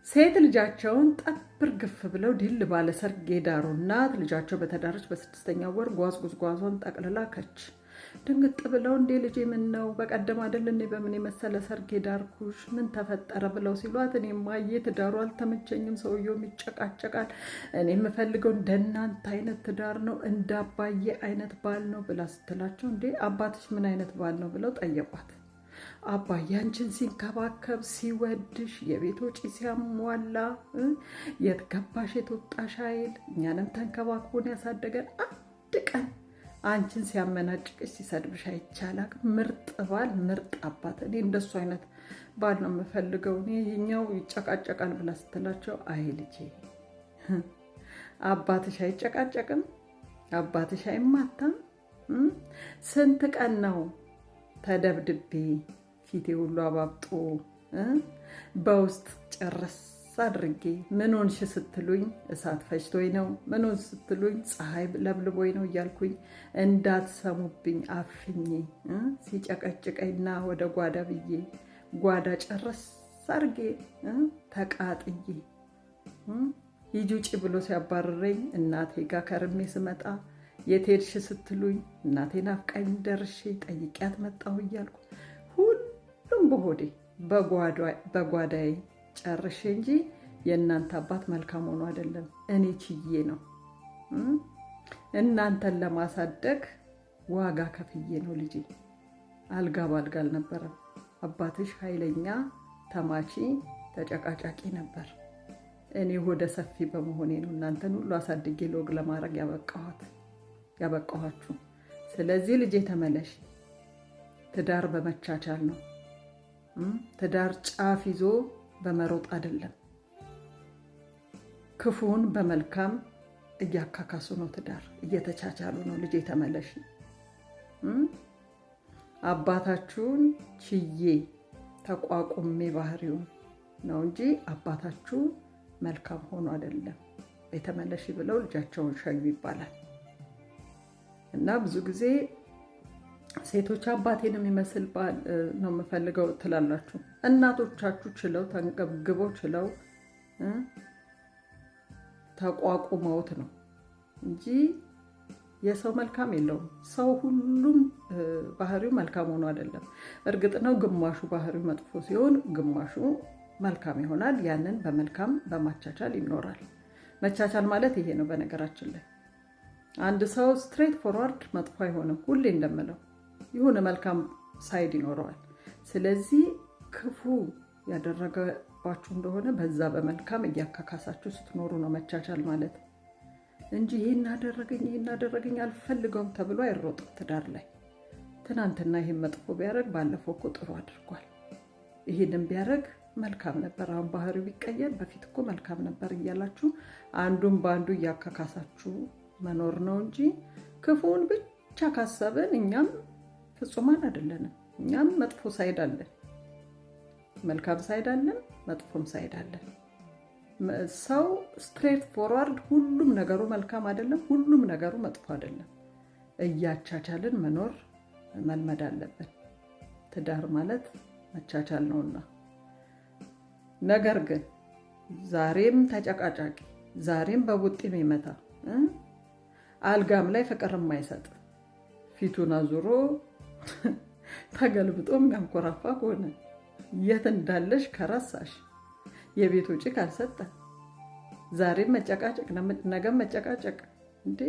ሴት ልጃቸውን ጠብር ግፍ ብለው ድል ባለ ሰርግ የዳሩ እናት ልጃቸው በተዳረች በ6ኛው ወር ጓዟን ጠቅልላ ከች። ድንግጥ ብለው እንዴ ልጄ ምን ነው በቀደም አይደል እንዴ በምን የመሰለ ሰርግ የዳርኩሽ ምን ተፈጠረ ብለው ሲሏት እኔማ ትዳሩ አልተመቸኝም፣ ሰውየው ይጨቃጨቃል፣ እኔ የምፈልገው እንደናንተ አይነት ትዳር ነው እንደ አባዬ አይነት ባል ነው ብላ ስትላቸው እንዴ አባትሽ ምን አይነት ባል ነው ብለው ጠየቋት። አባዬ አንቺን ሲንከባከብ ሲወድሽ የቤት ወጪ ሲያሟላ የት ገባሽ የት ወጣሽ አይል እኛንም ተንከባክቦን ያሳደገን አንድ ቀን አንቺን ሲያመናጭቅሽ ሲሰድብሽ አይቻላል። ምርጥ ባል ምርጥ አባት፣ እኔ እንደሱ አይነት ባል ነው የምፈልገው፣ እኔ ይኸኛው ይጨቃጨቃል ብላ ስትላቸው አይ ልጄ አባትሽ አይጨቃጨቅም፣ አባትሽ አይማታም። ስንት ቀን ነው ተደብድቤ ፊቴ ሁሉ አባብጦ በውስጥ ጨረስ አድርጌ ምን ሆንሽ ስትሉኝ እሳት ፈጅቶኝ ነው፣ ምን ሆንሽ ስትሉኝ ፀሐይ ለብልቦኝ ነው እያልኩኝ እንዳትሰሙብኝ አፍኜ ሲጨቀጭቀኝና ወደ ጓዳ ብዬ ጓዳ ጨረስ አድርጌ ተቃጥዬ ሂጂ ውጪ ብሎ ሲያባርረኝ እናቴ ጋር ከርሜ ስመጣ የት ሄድሽ ስትሉኝ እናቴን አፍቃኝ ደርሼ ጠይቂያት መጣሁ እያልኩ ሁሉም በሆዴ በጓዳዬ ጨርሼ እንጂ የእናንተ አባት መልካም ሆኖ አይደለም፣ እኔ ችዬ ነው። እናንተን ለማሳደግ ዋጋ ከፍዬ ነው ልጄ። አልጋ ባልጋ አልነበረም። አባትሽ ኃይለኛ ተማቺ ተጨቃጫቂ ነበር። እኔ ሆደ ሰፊ በመሆኔ ነው እናንተን ሁሉ አሳድጌ ለወግ ለማድረግ ያበቃኋችሁ። ስለዚህ ልጄ ተመለሽ። ትዳር በመቻቻል ነው። ትዳር ጫፍ ይዞ በመሮጥ አይደለም። ክፉን በመልካም እያካካሱ ነው። ትዳር እየተቻቻሉ ነው። ልጄ ተመለሽ። አባታችሁን ችዬ ተቋቁሜ ባህሪውን ነው እንጂ አባታችሁ መልካም ሆኖ አይደለም። የተመለሽ ብለው ልጃቸውን ሸዩ ይባላል። እና ብዙ ጊዜ ሴቶች አባቴን የሚመስል ባል ነው የምፈልገው ትላላችሁ። እናቶቻችሁ ችለው ተንገብግበው ችለው ተቋቁመውት ነው እንጂ የሰው መልካም የለውም። ሰው ሁሉም ባህሪው መልካም ሆኖ አይደለም። እርግጥ ነው ግማሹ ባህሪው መጥፎ ሲሆን ግማሹ መልካም ይሆናል። ያንን በመልካም በማቻቻል ይኖራል። መቻቻል ማለት ይሄ ነው። በነገራችን ላይ አንድ ሰው ስትሬት ፎርዋርድ መጥፎ አይሆንም። ሁሌ እንደምለው የሆነ መልካም ሳይድ ይኖረዋል። ስለዚህ ክፉ ያደረገባችሁ እንደሆነ በዛ በመልካም እያካካሳችሁ ስትኖሩ ነው መቻቻል ማለት እንጂ ይሄን አደረገኝ አልፈልገውም ተብሎ አይሮጥም ትዳር ላይ። ትናንትና ይሄን መጥፎ ቢያደርግ ባለፈው እኮ ጥሩ አድርጓል፣ ይሄንን ቢያደርግ መልካም ነበር፣ አሁን ባህሪው ቢቀየር በፊት እኮ መልካም ነበር እያላችሁ አንዱን በአንዱ እያካካሳችሁ መኖር ነው እንጂ ክፉውን ብቻ ካሰብን እኛም ፍጹማን አይደለንም። እኛም መጥፎ ሳይድ አለን፣ መልካም ሳይድ አለን፣ መጥፎም ሳይድ አለን። ሰው ስትሬት ፎርዋርድ ሁሉም ነገሩ መልካም አይደለም፣ ሁሉም ነገሩ መጥፎ አይደለም። እያቻቻልን መኖር መልመድ አለብን። ትዳር ማለት መቻቻል ነውና። ነገር ግን ዛሬም ተጨቃጫቂ፣ ዛሬም በቡጢ የሚመታ አልጋም ላይ ፍቅር የማይሰጥ ፊቱን አዙሮ ተገልብጦ የሚያንኮራፋ ከሆነ የት እንዳለሽ ከረሳሽ የቤት ወጪ ካልሰጠ ዛሬም መጨቃጨቅ ነገም መጨቃጨቅ እንዴ!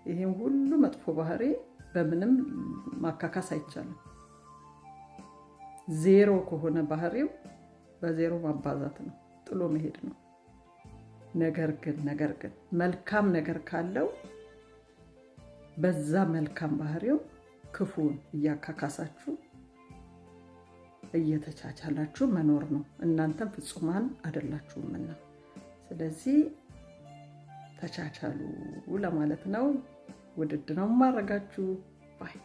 ይሄን ሁሉ መጥፎ ባህሪ በምንም ማካካስ አይቻልም። ዜሮ ከሆነ ባህሪው በዜሮ ማባዛት ነው፣ ጥሎ መሄድ ነው። ነገር ግን መልካም ነገር ካለው በዛ መልካም ባህሪው ክፉን እያካካሳችሁ እየተቻቻላችሁ መኖር ነው። እናንተም ፍጹማን አይደላችሁምና ስለዚህ ተቻቻሉ ለማለት ነው። ውድድ ነው ማረጋችሁ ባይ